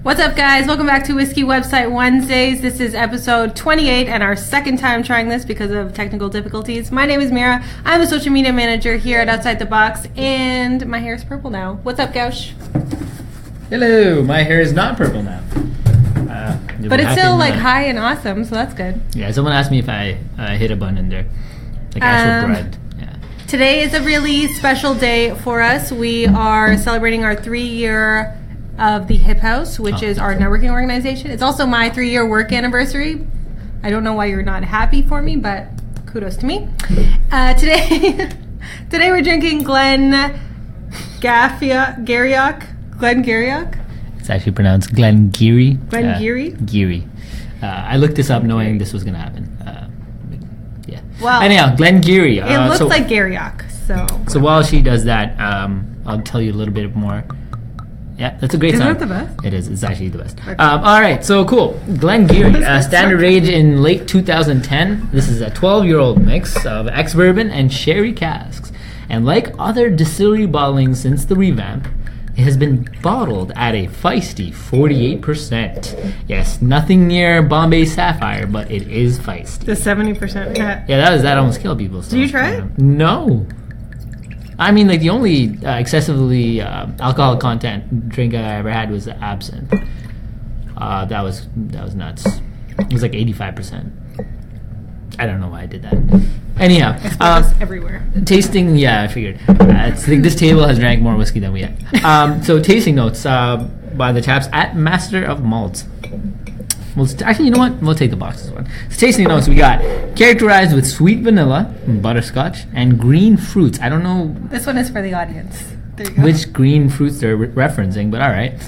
What's up, guys? Welcome back to Whiskey Website Wednesdays. This is episode 28 and our second time trying this because of technical difficulties. My name is Mira. I'm a social media manager here at Outside the Box, and my hair is purple now. What's up, Gauch? Hello. My hair is not purple now. But it's still like high and awesome, so that's good. Yeah, someone asked me if I hit a bun in there. Like actual bread. Yeah. Today is a really special day for us. We are celebrating our 3-year of the Hip House, which is our networking organization. It's also my 3-year work anniversary. I don't know why you're not happy for me, but kudos to me. Today we're drinking Glen Garioch. Glen Garioch. It's actually pronounced Glen Geeeeery. Glen Geeeeery? Geeeeery. I looked this up knowing this was going to happen. Yeah. Well, anyhow, Glen Geeeeery. It looks like Garioch. So while she does that, I'll tell you a little bit more. Yeah, that's a great song. Isn't that the best? It is. It's actually the best. Okay. All right, so cool. Glen Geeeeery, standard age in late 2010. This is a 12-year-old mix of ex-bourbon and sherry casks. And like other distillery bottlings since the revamp, it has been bottled at a feisty 48%. Yes, nothing near Bombay Sapphire, but it is feisty. The 70%. Yeah, that almost killed people. So, did you try it? No. I mean, like, the only excessively alcohol content drink I ever had was absinthe. That was nuts. It was like 85%. I don't know why I did that. Anyhow, it's everywhere. Tasting, yeah, I figured. It's like this table has drank more whiskey than we have. So tasting notes by the chaps at Master of Malts. Well, actually, you know what? We'll take the boxes one. So tasting notes we got characterized with sweet vanilla, butterscotch, and green fruits. I don't know. This one is for the audience. There you go. Which green fruits they're referencing, but all right.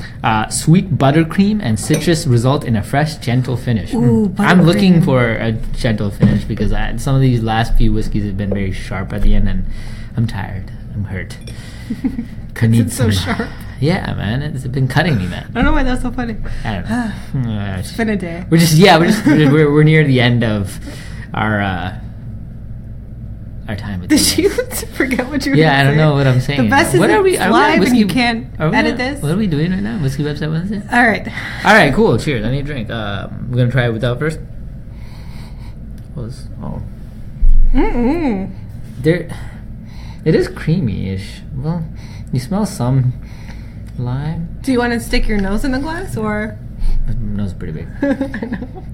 Sweet buttercream and citrus result in a fresh, gentle finish. Ooh, I'm looking for a gentle finish because some of these last few whiskeys have been very sharp at the end, and I'm tired. I'm hurt. It's so sharp. Yeah, man, it's been cutting me, man. I don't know why that's so funny. I don't know. It's been a day. We're near the end of our time with Did you forget what you were I don't know what I'm saying. The best is it's live and you can't edit this. What are we doing right now? Whiskey Website Wednesday? All right, cool. Cheers. I need a drink. We're going to try it without first. It is creamy-ish. Well, you smell some lime. Do you want to stick your nose in the glass, or? My nose is pretty big. I know.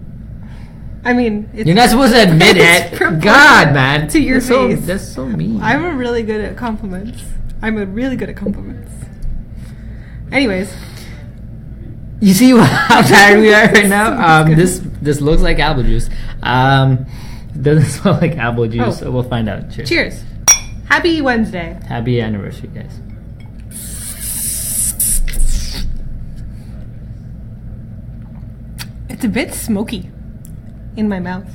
I mean, you're not supposed to admit it. God, man. To your face. That's so mean. I'm really good at compliments. Anyways. You see how tired we are right now? This looks like apple juice. Doesn't smell like apple juice, so we'll find out. Cheers. Cheers. Happy Wednesday. Happy anniversary, guys. It's a bit smoky in my mouth.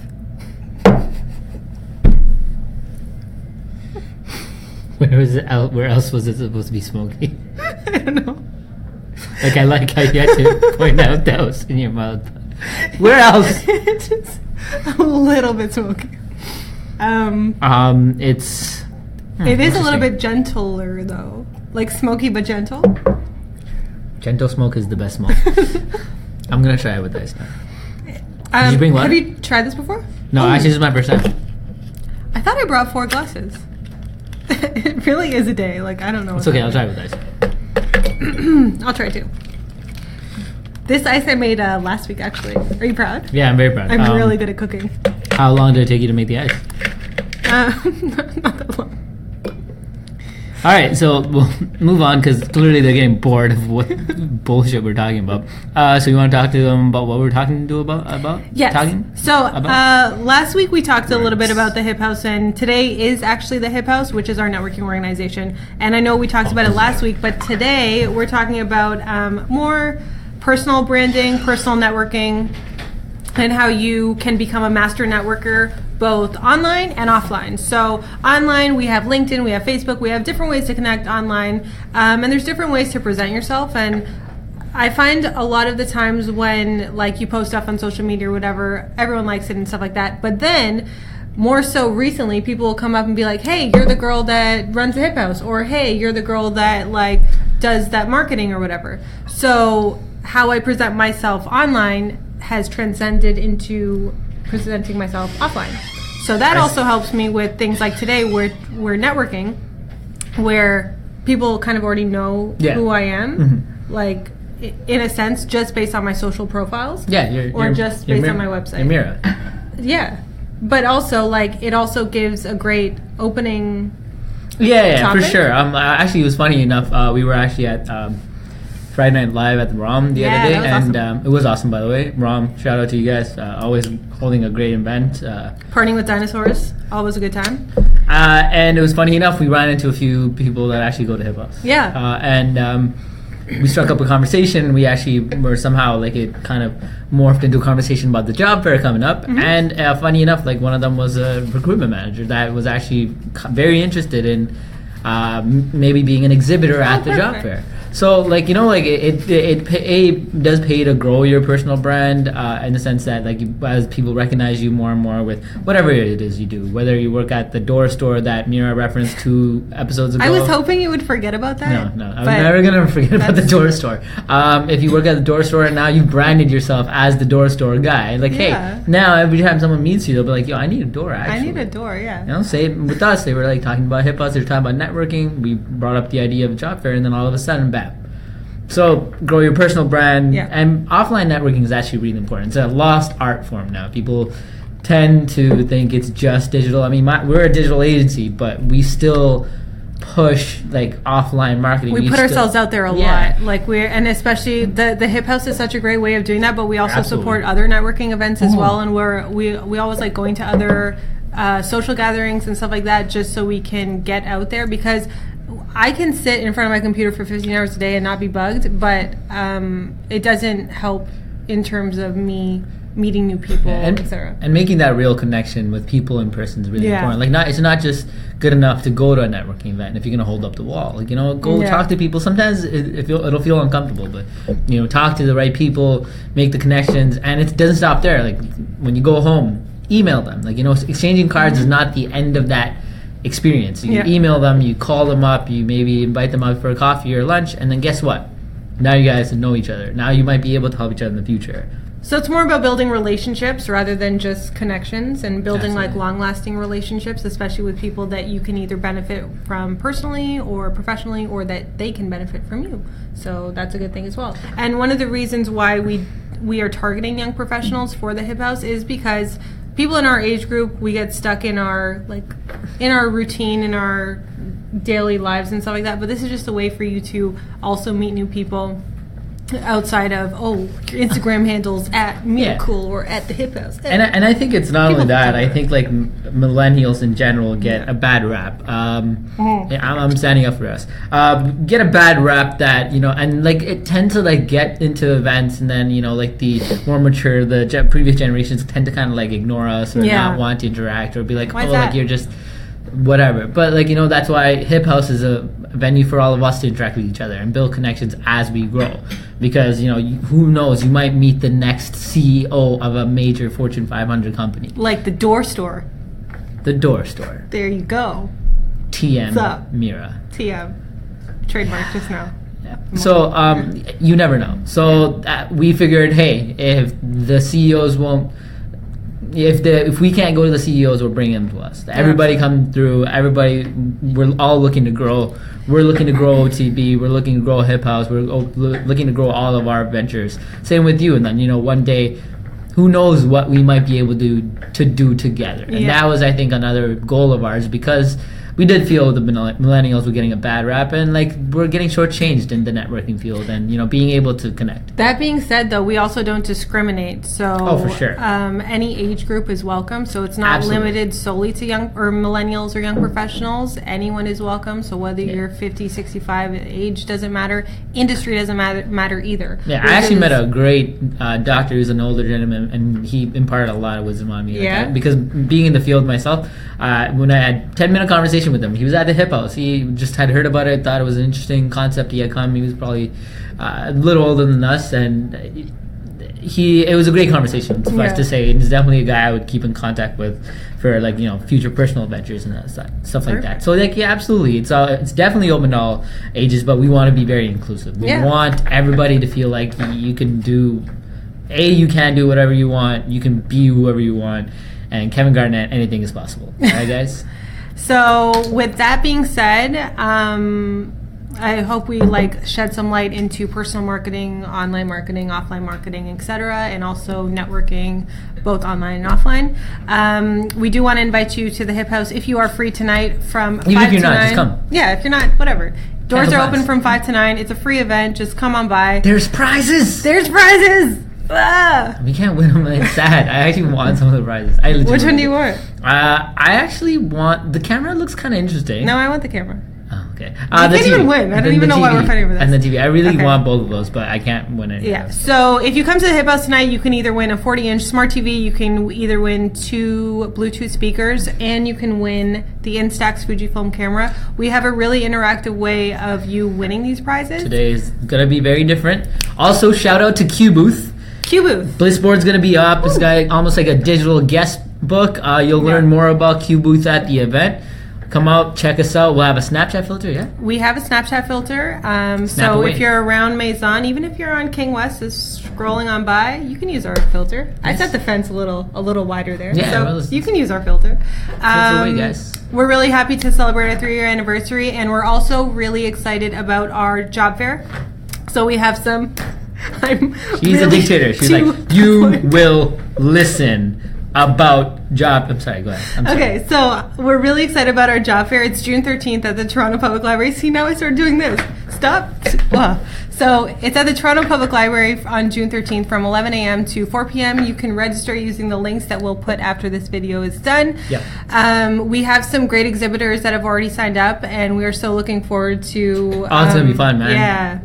Where else was it supposed to be smoky? I don't know. Like, I like how you had to point out that was in your mouth. Where else? It's just a little bit smoky. It is a little bit gentler, though. Like smoky but gentle. Gentle smoke is the best smoke. I'm going to try it with ice now. Did you bring water? Have you tried this before? No, actually, this is my first time. I thought I brought 4 glasses. It really is a day. Like, I don't know. It's okay, I'll try it with ice. I'll try too. This ice I made last week, actually. Are you proud? Yeah, I'm very proud. I'm really good at cooking. How long did it take you to make the ice? Not that long. All right, so we'll move on because clearly they're getting bored of what bullshit we're talking about. So you want to talk to them about what we're talking about? Yes. Last week we talked a little bit about the Hip House, and today is actually the Hip House, which is our networking organization. And I know we talked about it last week, but today we're talking about more personal branding, personal networking, and how you can become a master networker both online and offline. So online, we have LinkedIn, we have Facebook, we have different ways to connect online, and there's different ways to present yourself. And I find a lot of the times when like you post stuff on social media or whatever, everyone likes it and stuff like that. But then more so recently, people will come up and be like, hey, you're the girl that runs the Hip House, or hey, you're the girl that like does that marketing or whatever. So how I present myself online has transcended into presenting myself offline. So that also helps me with things like today we're networking, where people kind of already know who I am, like in a sense, just based on my social profiles. Yeah, or just based on my website. Your Mira. Yeah. But also, like, it also gives a great opening for sure. Actually, it was funny enough. We were actually at Friday Night Live at the ROM the other day, and awesome. It was awesome, by the way. ROM, shout out to you guys. Always holding a great event. Partying with dinosaurs, always a good time. And it was funny enough, we ran into a few people that actually go to hip house. Yeah. And we struck up a conversation. We actually were somehow, like, it kind of morphed into a conversation about the job fair coming up. And funny enough, like, one of them was a recruitment manager that was actually very interested in maybe being an exhibitor at the job fair. So, like, you know, like, it does pay to grow your personal brand in the sense that, like, as people recognize you more and more with whatever it is you do, whether you work at the door store that Mira referenced 2 episodes ago. I was hoping you would forget about that. No, I'm never going to forget about the door store. If you work at the door store and now you've branded yourself as the door store guy, like, hey, now every time someone meets you, they'll be like, yo, I need a door, actually. I need a door, yeah. You know, same with us. They were, like, talking about hip house, they were talking about networking. We brought up the idea of a job fair, and then all of a sudden, bam. So, grow your personal brand, and offline networking is actually really important. It's a lost art form now. People tend to think it's just digital. I mean, we're a digital agency, but we still push, like, offline marketing. We put ourselves out there a lot, like, and especially the Hip House is such a great way of doing that. But we also support other networking events as well, and we always like going to other social gatherings and stuff like that, just so we can get out there, because I can sit in front of my computer for 15 hours a day and not be bugged, but it doesn't help in terms of me meeting new people, etc. And making that real connection with people in person is really important. Like, it's not just good enough to go to a networking event if you're going to hold up the wall. Like, you know, go talk to people. Sometimes it'll feel uncomfortable, but, you know, talk to the right people, make the connections, and it doesn't stop there. Like, when you go home, email them. Like, you know, exchanging cards is not the end of that experience. You email them, you call them up, you maybe invite them out for a coffee or lunch, and then guess what? Now you guys know each other. Now you might be able to help each other in the future. So it's more about building relationships rather than just connections, and building like long-lasting relationships, especially with people that you can either benefit from personally or professionally, or that they can benefit from you. So that's a good thing as well. And one of the reasons why we are targeting young professionals for the Hip House is because people in our age group, we get stuck in our routine, in our daily lives and stuff like that. But this is just a way for you to also meet new people outside of Instagram handles at Cool or at the Hip House. And I think it's not only that. I think, like, millennials in general get a bad rap. I'm standing up for us. Get a bad rap that, you know, and, like, it tends to, like, get into events, and then, you know, like, the more mature, the previous generations tend to kind of, like, ignore us or not want to interact or be like, like, you're just whatever. But, like, you know, that's why Hip House is a venue for all of us to interact with each other and build connections as we grow. Because, you know, who knows, you might meet the next CEO of a major Fortune 500 company. Like the door store. The door store. There you go. TM. What's up? Mira. TM. Trademark just now. Yeah. So, you never know. So, we figured, hey, if the CEOs won't, if we can't go to the CEOs, we'll bring them to us. Everybody come through. Everybody, we're all looking to grow. We're looking to grow OTB. We're looking to grow Hip House. We're looking to grow all of our ventures. Same with you. And then, you know, one day, who knows what we might be able to do together. And that was, I think, another goal of ours, because we did feel the millennials were getting a bad rap, and, like, we're getting shortchanged in the networking field, and, you know, being able to connect. That being said, though, we also don't discriminate. So, for sure. Any age group is welcome. So it's not limited solely to young or millennials or young professionals. Anyone is welcome. So whether you're 50, 65, age doesn't matter. Industry doesn't matter either. Yeah, I actually met a great doctor who's an older gentleman, and he imparted a lot of wisdom on me. Yeah. Because being in the field myself, when I had 10-minute conversation with him, he was at the Hip House. He just had heard about it, thought it was an interesting concept. He had come. He was probably a little older than us, and it was a great conversation, suffice Yeah. to say. He's definitely a guy I would keep in contact with for like, you know, future personal adventures and that stuff like that. So like, yeah, absolutely. It's definitely open to all ages, but we want to be very inclusive. We want everybody to feel like you can do whatever you want. You can be whoever you want. And Kevin Garnett, anything is possible. All right, guys? So with that being said, I hope we like shed some light into personal marketing, online marketing, offline marketing, etc., and also networking, both online and offline. We do want to invite you to the Hip House if you are free tonight from 5 to 9. Even if you're not, just come. Yeah, if you're not, whatever. Doors are open class. from 5 to 9. It's a free event. Just come on by. There's prizes. There's prizes. Ah! We can't win them. It's sad. I actually want some of the prizes. Which one do you want? I actually want the camera. Looks kind of interesting. No, I want the camera. Oh, okay. You can't even win. I don't even know why we're fighting over this. And the TV. I really want both of those, but I can't win any. Yeah. So if you come to the Hip House tonight, you can either win a 40-inch smart TV, you can either win 2 Bluetooth speakers, and you can win the Instax Fujifilm camera. We have a really interactive way of you winning these prizes. Today is gonna be very different. Also, shout out to Q Booth. Q Booth. Blissboard's gonna be up. It's got almost like a digital guest book. You'll learn more about Q Booth at the event. Come out, check us out. We'll have a Snapchat filter, yeah? We have a Snapchat filter. So if you're around Maison, even if you're on King West, just scrolling on by, you can use our filter. Yes. I set the fence a little wider there. Yeah, so you can use our filter. Filter away, guys. We're really happy to celebrate our 3-year anniversary, and we're also really excited about our job fair. So we have some... She's a dictator. She's like, you will listen about job. I'm sorry, go ahead. Okay, so we're really excited about our job fair. It's June 13th at the Toronto Public Library. See, now I started doing this. Stop. Wow. So it's at the Toronto Public Library on June 13th from 11 a.m. to 4 p.m. You can register using the links that we'll put after this video is done. Yeah. We have some great exhibitors that have already signed up, and we are so looking forward to... Oh, it's going to be fun, man. Yeah.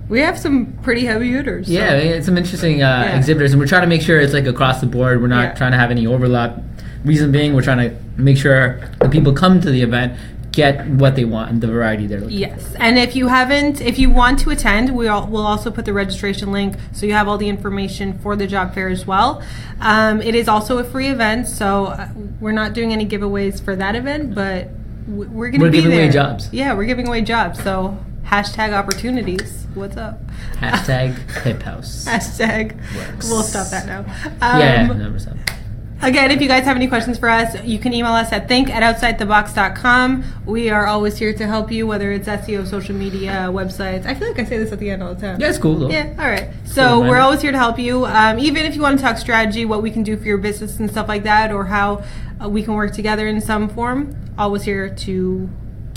We have some pretty heavy hitters. Yeah, so. it's some interesting exhibitors, and we're trying to make sure it's like across the board. We're not trying to have any overlap. Reason being, we're trying to make sure the people come to the event get what they want and the variety they're looking for. Yes, and if you want to attend, we'll also put the registration link so you have all the information for the job fair as well. It is also a free event, so we're not doing any giveaways for that event, but we're going to be there. We're giving away jobs. Yeah, we're giving away jobs, so hashtag opportunities. What's up? Hashtag Hip House. Hashtag. Works. We'll stop that now. Never stop. Again, if you guys have any questions for us, you can email us at think@outsidethebox.com. We are always here to help you, whether it's SEO, social media, websites. I feel like I say this at the end all the time. Yeah, it's cool though. Yeah, all right. So we're always here to help you. Even if you want to talk strategy, what we can do for your business and stuff like that, or how we can work together in some form, always here to...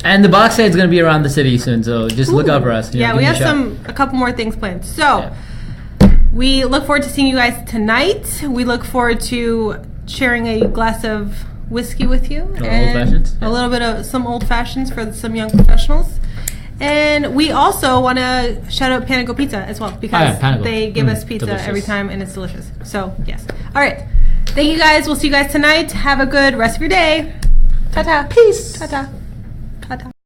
And the box site's going to be around the city soon, so just look out for us. We have a couple more things planned. So we look forward to seeing you guys tonight. We look forward to sharing a glass of whiskey with you. And old-fashions. A little bit of some old fashions for some young professionals. And we also want to shout out Panago Pizza as well, because they give us pizza every time and it's delicious. So, yes. All right. Thank you guys. We'll see you guys tonight. Have a good rest of your day. Ta-ta. Peace. Ta-ta. Ta-ta.